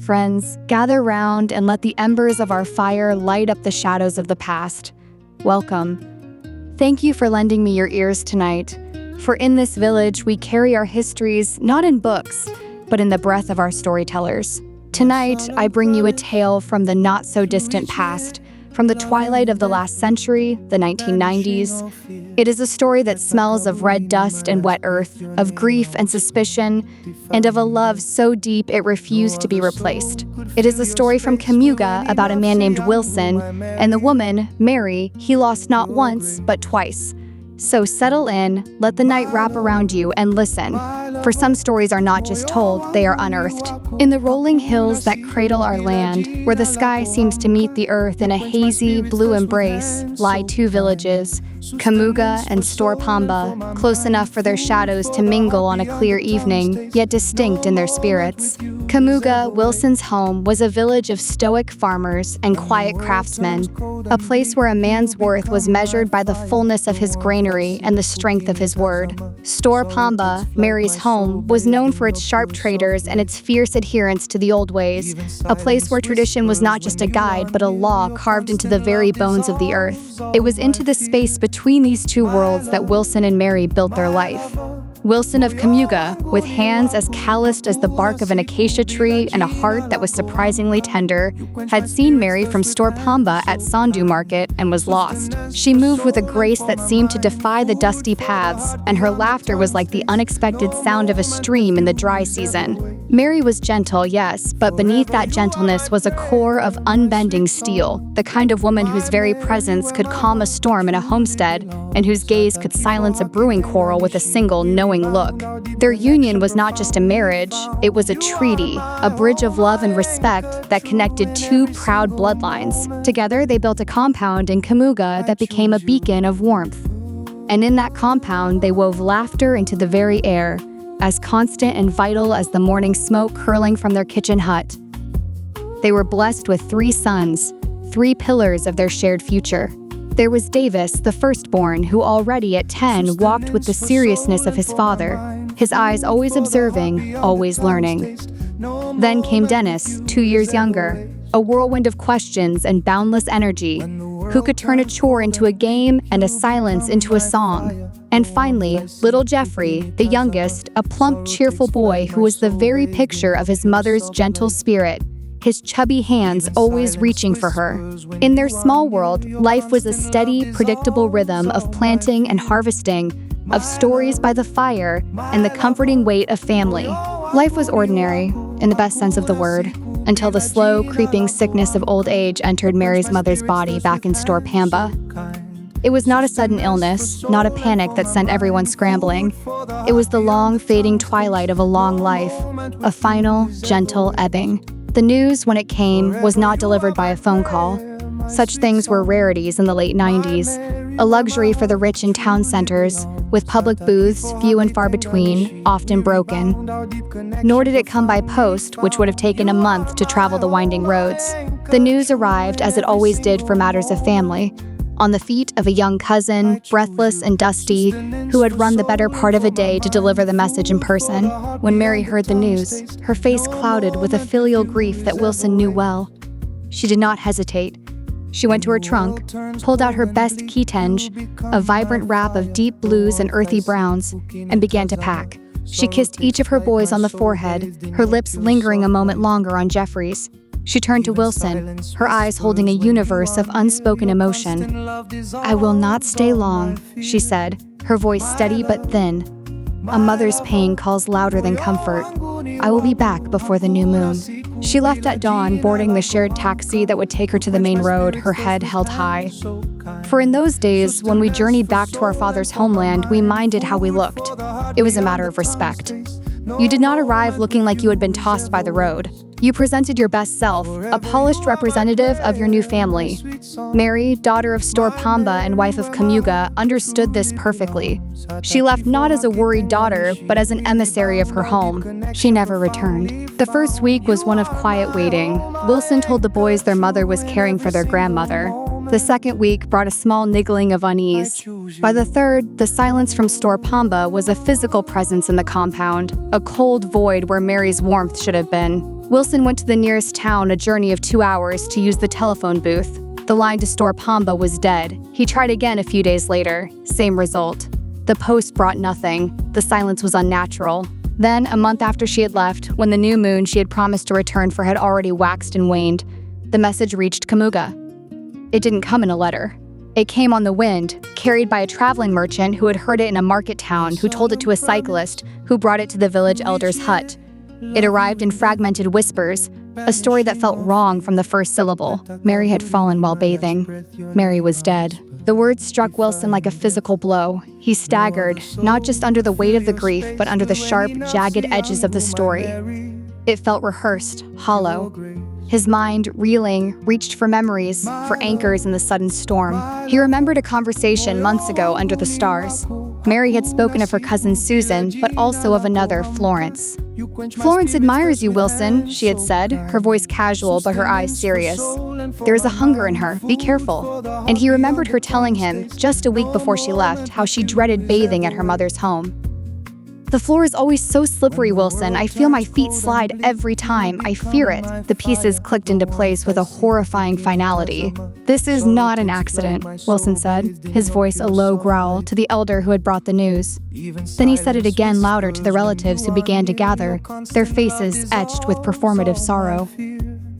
Friends, gather round and let the embers of our fire light up the shadows of the past. Welcome. Thank you for lending me your ears tonight, for in this village we carry our histories not in books, but in the breath of our storytellers. Tonight, I bring you a tale from the not-so-distant past, from the twilight of the last century, the 1990s. It is a story that smells of red dust and wet earth, of grief and suspicion, and of a love so deep it refused to be replaced. It is a story from Kamuga about a man named Wilson, and the woman, Mary, he lost not once, but twice. So settle in, let the night wrap around you, and listen. For some stories are not just told, they are unearthed. In the rolling hills that cradle our land, where the sky seems to meet the earth in a hazy, blue embrace, lie two villages, Kamuga and Store Pamba, close enough for their shadows to mingle on a clear evening, yet distinct in their spirits. Kamuga, Wilson's home, was a village of stoic farmers and quiet craftsmen, a place where a man's worth was measured by the fullness of his granary and the strength of his word. Store Pamba, Mary's home, was known for its sharp traders and its fierce adherence to the old ways, a place where tradition was not just a guide but a law carved into the very bones of the earth. It was into the space between these two worlds that Wilson and Mary built their life. Wilson of Kamuga, with hands as calloused as the bark of an acacia tree and a heart that was surprisingly tender, had seen Mary from Store Pamba at Sandu Market and was lost. She moved with a grace that seemed to defy the dusty paths, and her laughter was like the unexpected sound of a stream in the dry season. Mary was gentle, yes, but beneath that gentleness was a core of unbending steel, the kind of woman whose very presence could calm a storm in a homestead, and whose gaze could silence a brewing quarrel with a single knowing look. Their union was not just a marriage, it was a treaty, a bridge of love and respect that connected two proud bloodlines. Together, they built a compound in Kamuga that became a beacon of warmth. And in that compound, they wove laughter into the very air, as constant and vital as the morning smoke curling from their kitchen hut. They were blessed with 3 sons, 3 pillars of their shared future. There was Davis, the firstborn, who already at 10 walked with the seriousness of his father, his eyes always observing, always learning. Then came Dennis, 2 years younger, a whirlwind of questions and boundless energy, who could turn a chore into a game and a silence into a song. And finally, little Jeffrey, the youngest, a plump, cheerful boy who was the very picture of his mother's gentle spirit, his chubby hands always reaching for her. In their small world, life was a steady, predictable rhythm of planting and harvesting, of stories by the fire, and the comforting weight of family. Life was ordinary, in the best sense of the word, until the slow, creeping sickness of old age entered Mary's mother's body back in Store Pamba. It was not a sudden illness, not a panic that sent everyone scrambling. It was the long, fading twilight of a long life, a final, gentle ebbing. The news, when it came, was not delivered by a phone call. Such things were rarities in the late 90s, a luxury for the rich in town centers, with public booths few and far between, often broken. Nor did it come by post, which would have taken a month to travel the winding roads. The news arrived, as it always did for matters of family, on the feet of a young cousin, breathless and dusty, who had run the better part of a day to deliver the message in person. When Mary heard the news, her face clouded with a filial grief that Wilson knew well. She did not hesitate. She went to her trunk, pulled out her best kitenge, a vibrant wrap of deep blues and earthy browns, and began to pack. She kissed each of her boys on the forehead, her lips lingering a moment longer on Jeffrey's. She turned to Wilson, her eyes holding a universe of unspoken emotion. "I will not stay long," she said, her voice steady but thin. "A mother's pain calls louder than comfort. I will be back before the new moon." She left at dawn, boarding the shared taxi that would take her to the main road, her head held high. For in those days, when we journeyed back to our father's homeland, we minded how we looked. It was a matter of respect. You did not arrive looking like you had been tossed by the road. You presented your best self, a polished representative of your new family. Mary, daughter of Store Pamba and wife of Kamuga, understood this perfectly. She left not as a worried daughter, but as an emissary of her home. She never returned. The first week was one of quiet waiting. Wilson told the boys their mother was caring for their grandmother. The second week brought a small niggling of unease. By the third, the silence from Store Pamba was a physical presence in the compound, a cold void where Mary's warmth should have been. Wilson went to the nearest town, a journey of 2 hours, to use the telephone booth. The line to Store Pamba was dead. He tried again a few days later. Same result. The post brought nothing. The silence was unnatural. Then, a month after she had left, when the new moon she had promised to return for had already waxed and waned, the message reached Kamuga. It didn't come in a letter. It came on the wind, carried by a traveling merchant who had heard it in a market town, who told it to a cyclist, who brought it to the village elder's hut. It arrived in fragmented whispers, a story that felt wrong from the first syllable. Mary had fallen while bathing. Mary was dead. The words struck Wilson like a physical blow. He staggered, not just under the weight of the grief, but under the sharp, jagged edges of the story. It felt rehearsed, hollow. His mind, reeling, reached for memories, for anchors in the sudden storm. He remembered a conversation months ago under the stars. Mary had spoken of her cousin Susan, but also of another, Florence. "Florence admires you, Wilson," she had said, her voice casual but her eyes serious. "There is a hunger in her, be careful." And he remembered her telling him, just a week before she left, how she dreaded bathing at her mother's home. "The floor is always so slippery, Wilson. I feel my feet slide every time. I fear it." The pieces clicked into place with a horrifying finality. "This is not an accident," Wilson said, his voice a low growl, to the elder who had brought the news. Then he said it again louder to the relatives who began to gather, their faces etched with performative sorrow.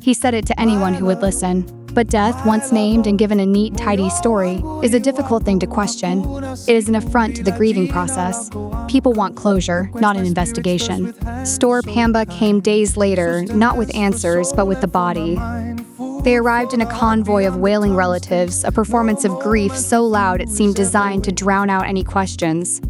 He said it to anyone who would listen. But death, once named and given a neat, tidy story, is a difficult thing to question. It is an affront to the grieving process. People want closure, not an investigation. Store Pamba came days later, not with answers, but with the body. They arrived in a convoy of wailing relatives, a performance of grief so loud it seemed designed to drown out any questions.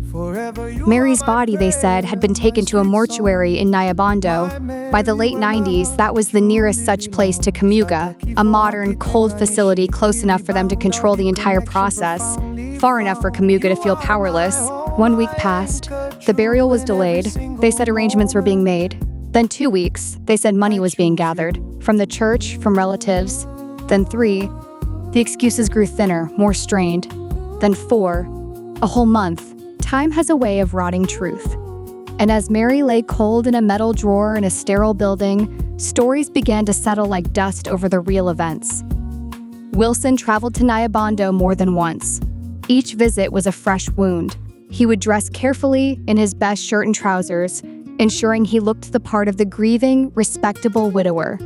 Mary's body, they said, had been taken to a mortuary in Nyabando. By the late 90s, that was the nearest such place to Kamuga, a modern, cold facility close enough for them to control the entire process, far enough for Kamuga to feel powerless. 1 week passed. The burial was delayed. They said arrangements were being made. Then 2 weeks, they said money was being gathered. From the church, from relatives. Then 3. The excuses grew thinner, more strained. Then 4. A whole month. Time has a way of rotting truth. And as Mary lay cold in a metal drawer in a sterile building, stories began to settle like dust over the real events. Wilson traveled to Nyabando more than once. Each visit was a fresh wound. He would dress carefully in his best shirt and trousers, ensuring he looked the part of the grieving, respectable widower.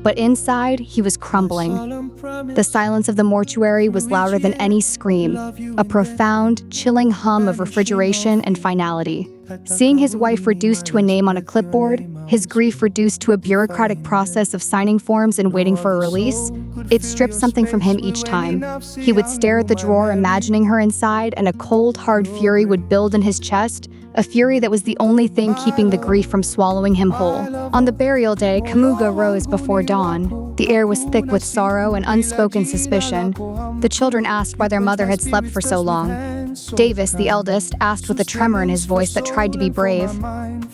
But inside, he was crumbling. The silence of the mortuary was louder than any scream, a profound, chilling hum of refrigeration and finality. Seeing his wife reduced to a name on a clipboard, his grief reduced to a bureaucratic process of signing forms and waiting for a release, it stripped something from him each time. He would stare at the drawer, imagining her inside, and a cold, hard fury would build in his chest, a fury that was the only thing keeping the grief from swallowing him whole. On the burial day, Kamuga rose before dawn. The air was thick with sorrow and unspoken suspicion. The children asked why their mother had slept for so long. Davis, the eldest, asked with a tremor in his voice that tried to be brave.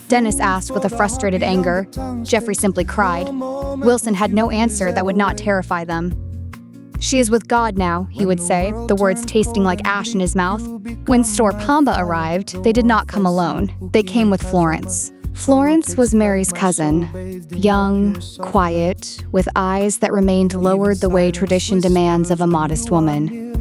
Dennis asked with a frustrated anger. Jeffrey simply cried. Wilson had no answer that would not terrify them. "She is with God now," he would say, the words tasting like ash in his mouth. When Store Pamba arrived, they did not come alone. They came with Florence. Florence was Mary's cousin, young, quiet, with eyes that remained lowered the way tradition demands of a modest woman.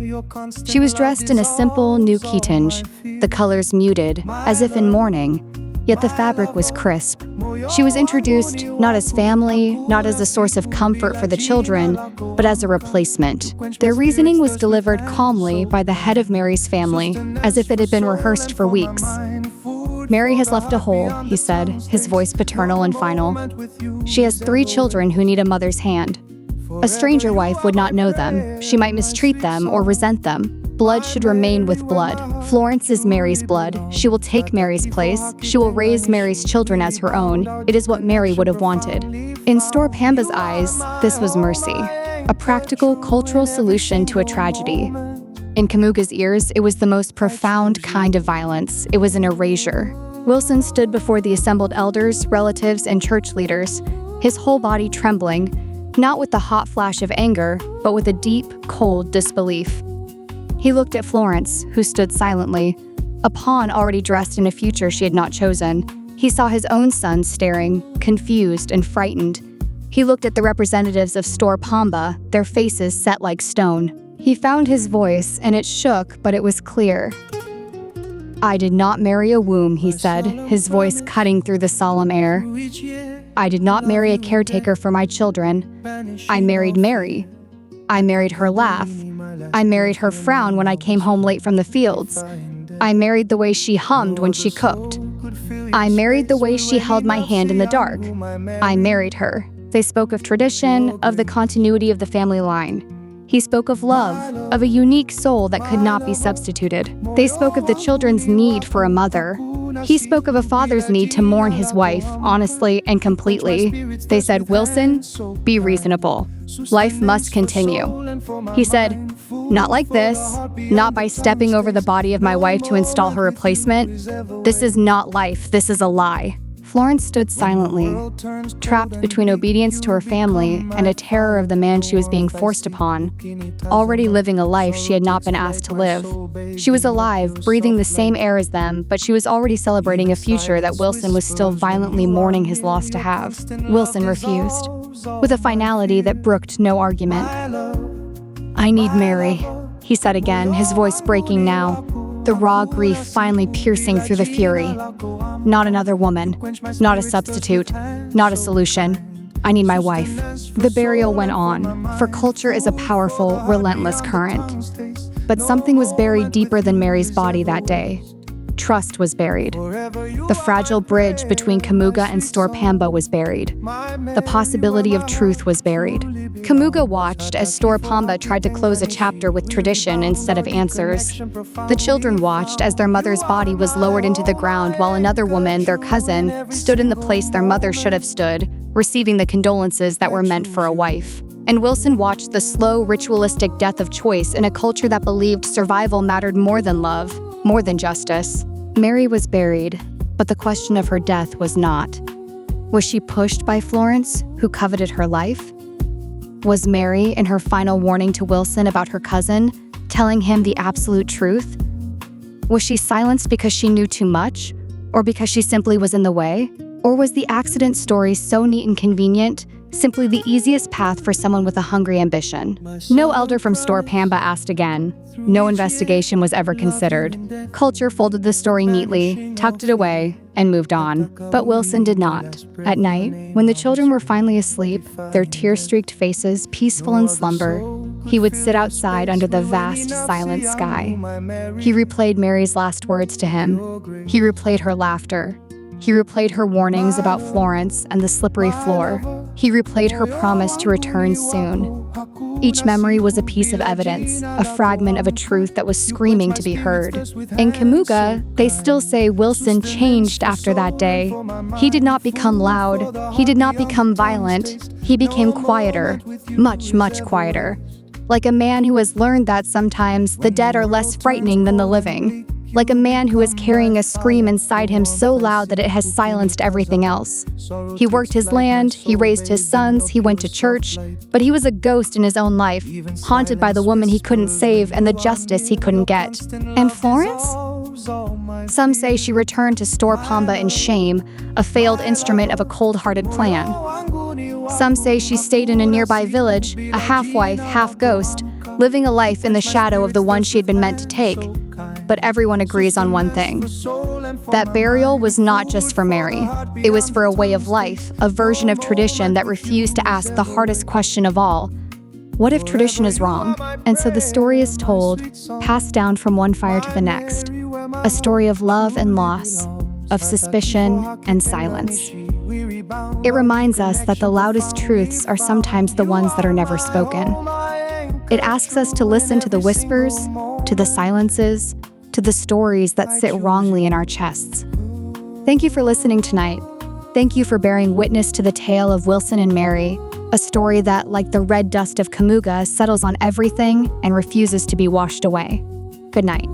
She was dressed in a simple new kitenge, the colors muted, as if in mourning, yet the fabric was crisp. She was introduced not as family, not as a source of comfort for the children, but as a replacement. Their reasoning was delivered calmly by the head of Mary's family, as if it had been rehearsed for weeks. "Mary has left a hole," he said, his voice paternal and final. "She has 3 children who need a mother's hand. A stranger wife would not know them. She might mistreat them or resent them. Blood should remain with blood. Florence is Mary's blood. She will take Mary's place. She will raise Mary's children as her own. It is what Mary would have wanted." In Store Pamba's eyes, this was mercy, a practical cultural solution to a tragedy. In Kamuga's ears, it was the most profound kind of violence. It was an erasure. Wilson stood before the assembled elders, relatives, and church leaders, his whole body trembling, not with the hot flash of anger, but with a deep, cold disbelief. He looked at Florence, who stood silently, a pawn already dressed in a future she had not chosen. He saw his own son staring, confused and frightened, He looked at the representatives of Store Pamba, their faces set like stone. He found his voice, and it shook, but it was clear. "I did not marry a womb," he said, his voice cutting through the solemn air. "I did not marry a caretaker for my children. I married Mary. I married her laugh. I married her frown when I came home late from the fields. I married the way she hummed when she cooked. I married the way she held my hand in the dark. I married her." They spoke of tradition, of the continuity of the family line. He spoke of love, of a unique soul that could not be substituted. They spoke of the children's need for a mother. He spoke of a father's need to mourn his wife, honestly and completely. They said, "Wilson, be reasonable. Life must continue." He said, "Not like this, not by stepping over the body of my wife to install her replacement. This is not life, this is a lie." Florence stood silently, trapped between obedience to her family and a terror of the man she was being forced upon, already living a life she had not been asked to live. She was alive, breathing the same air as them, but she was already celebrating a future that Wilson was still violently mourning his loss to have. Wilson refused, with a finality that brooked no argument. "I need Mary," he said again, his voice breaking now, the raw grief finally piercing through the fury. "Not another woman, not a substitute, not a solution. I need my wife." The burial went on, for culture is a powerful, relentless current. But something was buried deeper than Mary's body that day. Trust was buried. The fragile bridge between Kamuga and Store Pamba was buried. The possibility of truth was buried. Kamuga watched as Store Pamba tried to close a chapter with tradition instead of answers. The children watched as their mother's body was lowered into the ground while another woman, their cousin, stood in the place their mother should have stood, receiving the condolences that were meant for a wife. And Wilson watched the slow, ritualistic death of choice in a culture that believed survival mattered more than love, more than justice. Mary was buried, but the question of her death was not. Was she pushed by Florence, who coveted her life? Was Mary, in her final warning to Wilson about her cousin, telling him the absolute truth? Was she silenced because she knew too much, or because she simply was in the way? Or was the accident story so neat and convenient, simply the easiest path for someone with a hungry ambition? No elder from Store Pamba asked again. No investigation was ever considered. Culture folded the story neatly, tucked it away, and moved on. But Wilson did not. At night, when the children were finally asleep, their tear-streaked faces peaceful in slumber, he would sit outside under the vast, silent sky. He replayed Mary's last words to him. He replayed her laughter. He replayed her warnings about Florence and the slippery floor. He replayed her promise to return soon. Each memory was a piece of evidence, a fragment of a truth that was screaming to be heard. In Kamuga, they still say Wilson changed after that day. He did not become loud. He did not become violent. He became quieter, much, much quieter. Like a man who has learned that sometimes the dead are less frightening than the living. Like a man who is carrying a scream inside him so loud that it has silenced everything else. He worked his land, he raised his sons, he went to church, but he was a ghost in his own life, haunted by the woman he couldn't save and the justice he couldn't get. And Florence? Some say she returned to Store Pamba in shame, a failed instrument of a cold-hearted plan. Some say she stayed in a nearby village, a half-wife, half-ghost, living a life in the shadow of the one she had been meant to take. But everyone agrees on one thing. That burial was not just for Mary. It was for a way of life, a version of tradition that refused to ask the hardest question of all. What if tradition is wrong? And so the story is told, passed down from one fire to the next. A story of love and loss, of suspicion and silence. It reminds us that the loudest truths are sometimes the ones that are never spoken. It asks us to listen to the whispers, to the silences, to the stories that sit wrongly in our chests. Thank you for listening tonight. Thank you for bearing witness to the tale of Wilson and Mary, a story that, like the red dust of Kamuga, settles on everything and refuses to be washed away. Good night.